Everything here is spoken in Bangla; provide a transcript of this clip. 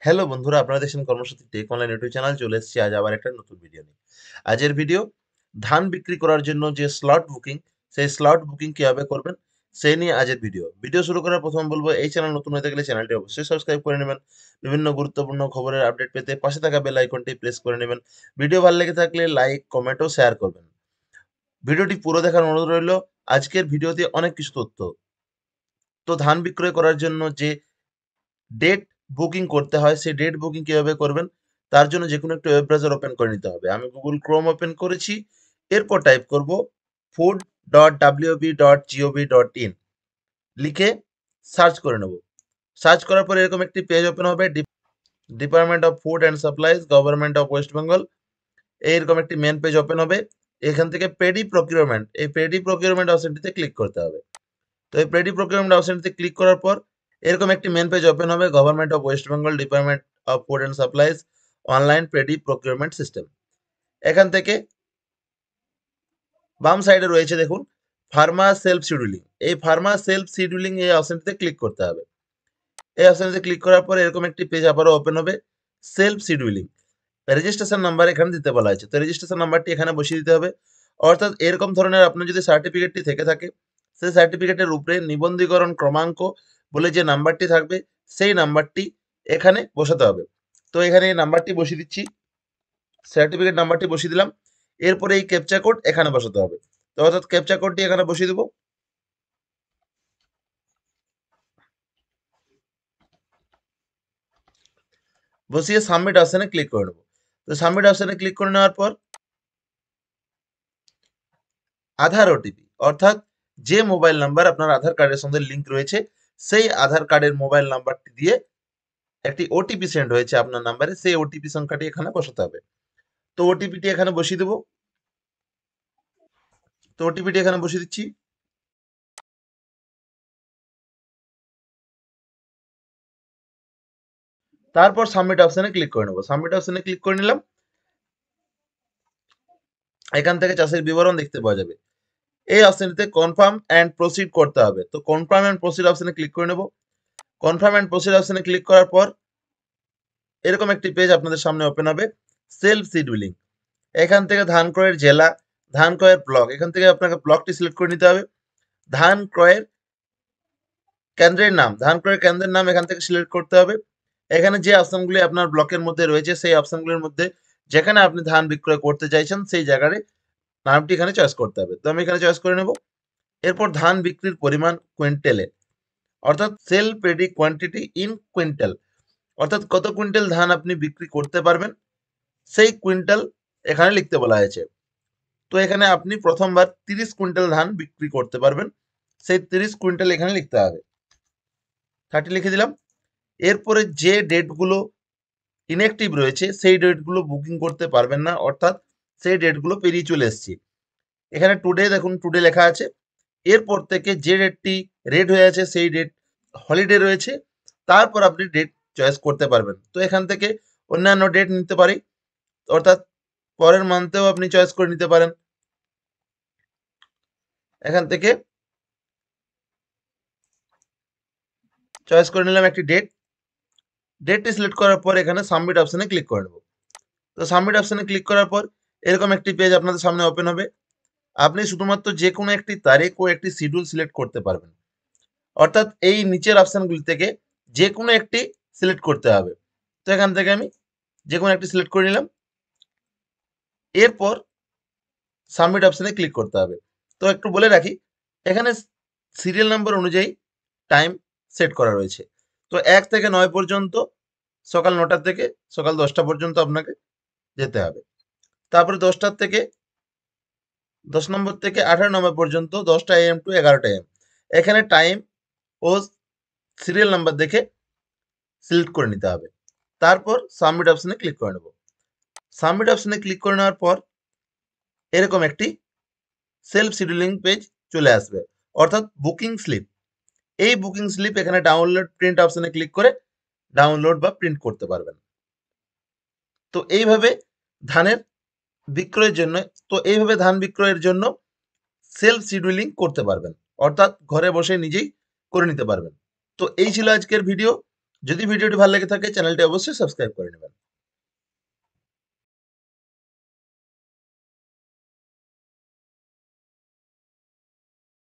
হ্যালো বন্ধুরা, আপনারা দেখছেন কর্মসূচি টেক অনলাইন ইউটিউব চ্যানেল। চলে এসেছি আজ আবার একটা নতুন ভিডিও নিয়ে। আজের ভিডিও ধান বিক্রি করার জন্য যে স্লট বুকিং, সেই স্লট বুকিং কিভাবে করবেন সেই নিয়ে আজের ভিডিও। ভিডিও শুরু করার প্রথম বলবো, এই চ্যানেল নতুন হয়ে থাকলে চ্যানেলটি অবশ্যই সাবস্ক্রাইব করে নেবেন। বিভিন্ন গুরুত্বপূর্ণ খবরের আপডেট পেতে পাশে থাকা বেল আইকনটি প্রেস করে নেবেন। ভিডিও ভালো লেগে থাকলে লাইক, কমেন্ট ও শেয়ার করবেন। ভিডিওটি পুরো দেখার অনুরোধ রইল। আজকের ভিডিওতে অনেক কিছু তথ্য। তো ধান বিক্রয় করার জন্য যে ডেট বুকিং করতে হয়, সেই ডেট বুকিং কিভাবে করবেন তার জন্য যে কোনো একটা ওয়েব ব্রাউজার ওপেন করে নিতে হবে। আমি গুগল ক্রোম ওপেন করেছি। এরপর টাইপ করব food.wb.gov.in লিখে সার্চ করে নেব। সার্চ করার পর এরকম একটি পেজ ওপেন হবে, department of food and supplies, government of West Bengal. এইরকম একটি মেন পেজ ওপেন হবে। এখান থেকে পেডি প্রকিউরমেন্ট, এই পেডি প্রকিউরমেন্ট অপশনটিতে ক্লিক করতে হবে। তো এই পেডি প্রকিউরমেন্ট অপশনটিতে ক্লিক করার পর এরকম একটি মেন পেজ ওপেন হবে, government of West Bengal, department of food and supplies, online paddy procurement system. এখান থেকে বাম সাইডে রয়েছে দেখুন ফার্মার সেলফ শিডিউলিং। এই ফার্মার সেলফ শিডিউলিং এই অপশনটিতে ক্লিক করতে হবে। এই অপশনটিতে ক্লিক করার পর এরকম একটি পেজ আবারও ওপেন হবে, সেলফ শিডিউলিং। রেজিস্ট্রেশন নাম্বার এখানে দিতে বলা হয়েছে, তো রেজিস্ট্রেশন নাম্বারটি এখানে বসিয়ে দিতে হবে। অর্থাৎ এরকম ধরনের আপনার যদি সার্টিফিকেটটি থেকে থাকে, সেই সার্টিফিকেটের উপরে নিবন্ধীকরণ ক্রমাঙ্ক বলে যে নাম্বারটি থাকবে, সেই নাম্বারটি এখানে বসাতে হবে। তো এখানে এই নাম্বারটি বসিয়ে দিচ্ছি, সার্টিফিকেট নাম্বারটি বসিয়ে দিলাম। এরপরে এই ক্যাপচা কোড এখানে বসাতে হবে। তো অর্থাৎ ক্যাপচা কোডটি এখানে বসিয়ে দেবো। বসিয়ে সাবমিট অপশনে ক্লিক করে নেবো। তো সাবমিট অপশনে ক্লিক করে নেওয়ার পর আধার ওটিপি, অর্থাৎ যে মোবাইল নাম্বার আপনার আধার কার্ডের সঙ্গে লিঙ্ক রয়েছে, সেই আধার কার্ডের মোবাইল নাম্বারটি দিয়ে একটি ওটিপি সেন্ড হয়েছে আপনার নাম্বারে, সেই ওটিপি সংখ্যাটি এখানে বসাতে হবে। তো ওটিপিটি এখানে বসিয়ে দেবো। তো ওটিপিটি এখানে বসিয়ে দিচ্ছি। তারপর সাবমিট অপশনে ক্লিক করে নেবো। সাবমিট অপশনে ক্লিক করে নিলাম। এখান থেকে চাষের বিবরণ দেখতে পাওয়া যাবে। এই অপশনটিতে কনফার্ম অ্যান্ড প্রসিড করতে হবে। তো কনফার্ম অ্যান্ড প্রসিড অপশনে ক্লিক করে নেব। কনফার্ম অ্যান্ড প্রসিড অপশনে ক্লিক করার পর এরকম একটি পেজ আপনাদের সামনে ওপেন হবে, সেলফ শিডিউলিং। এখান থেকে ধান ক্রয়ের জেলা, ধান ক্রয়ের ব্লক, এখান থেকে আপনাকে ব্লকটি সিলেক্ট করে নিতে হবে। ধান ক্রয়ের কেন্দ্রের নাম, ধান ক্রয়ের কেন্দ্রের নাম এখান থেকে সিলেক্ট করতে হবে। এখানে যে অপশনগুলি আপনার ব্লকের মধ্যে রয়েছে, সেই অপশনগুলির মধ্যে যেখানে আপনি ধান বিক্রয় করতে চাইছেন সেই জায়গায় নামটি এখানে চয়েস করতে হবে। তো আমি এখানে চয়েস করে নেব। এরপর ধান বিক্রির পরিমাণ কুইন্টালে, অর্থাৎ sell paddy quantity in quintal, অর্থাৎ কত কুইন্টাল ধান আপনি বিক্রি করতে পারবেন সেই কুইন্টাল এখানে লিখতে বলা হয়েছে। তো এখানে আপনি প্রথমবার 30 কুইন্টাল ধান বিক্রি করতে পারবেন, সেই 30 কুইন্টাল এখানে লিখতে হবে। 30 লিখে দিলাম। এরপরে যে ডেটগুলো ইনঅ্যাক্টিভ রয়েছে সেই ডেটগুলো বুকিং করতে পারবেন না, অর্থাৎ সেই ডেটগুলো পেরিয়ে চলে এসছে। এখানে টুডে দেখুন, টুডে লেখা আছে। এরপর থেকে যে ডেটটি রেড হয়ে আছে সেই ডেট হলিডে রয়েছে, তারপর আপনি ডেট চয়েস করতে পারবেন। তো এখান থেকে অন্যান্য ডেট নিতে পারি, অর্থাৎ পরের মান্থেও আপনি চয়েস করে নিতে পারেন। এখান থেকে চয়েস করে নিলাম একটি ডেট। ডেটটি সিলেক্ট করার পর এখানে সাবমিট অপশনে ক্লিক করে নেব। তো সাবমিট অপশনে ক্লিক করার পর এরকম একটি পেজ আপনাদের সামনে ওপেন হবে। আপনি শুধুমাত্র যে কোনো একটি তারিখ ও একটি শিডিউল সিলেক্ট করতে পারবেন, অর্থাৎ এই নিচের অপশনগুলি থেকে যে কোনো একটি সিলেক্ট করতে হবে। তো এখান থেকে আমি যে কোনো একটি সিলেক্ট করে নিলাম। এরপর সাবমিট অপশনে ক্লিক করতে হবে। তো একটু বলে রাখি, এখানে সিরিয়াল নাম্বার অনুযায়ী টাইম সেট করা রয়েছে। তো 1 থেকে 9 পর্যন্ত, সকাল 9টা থেকে সকাল 10টা পর্যন্ত আপনাকে যেতে হবে। তারপরে 10টার থেকে 10 নম্বর থেকে 18 নম্বর পর্যন্ত 10টা AM টু 11টা AM। এখানে টাইম ও সিরিয়াল নাম্বার দেখে সিলেক্ট করে নিতে হবে। তারপর সাবমিট অপশনে ক্লিক করে নেব। সাবমিট অপশনে ক্লিক করে নেওয়ার পর এরকম একটি সেলফ শিডিউলিং পেজ চলে আসবে, অর্থাৎ বুকিং স্লিপ। এই বুকিং স্লিপ এখানে ডাউনলোড প্রিন্ট অপশনে ক্লিক করে ডাউনলোড বা প্রিন্ট করতে পারবেন। তো এইভাবে ধানের বিক্রয়ের জন্য, ধান বিক্রয়ের জন্য সেলফ শিডিউলিং করতে পারবেন, অর্থাৎ ঘরে বসে নিজেই করে নিতে পারবেন। তো এই ছিল আজকের ভিডিও। যদি ভিডিওটি ভালো লেগে থাকে চ্যানেলটি অবশ্যই সাবস্ক্রাইব করে নেবেন।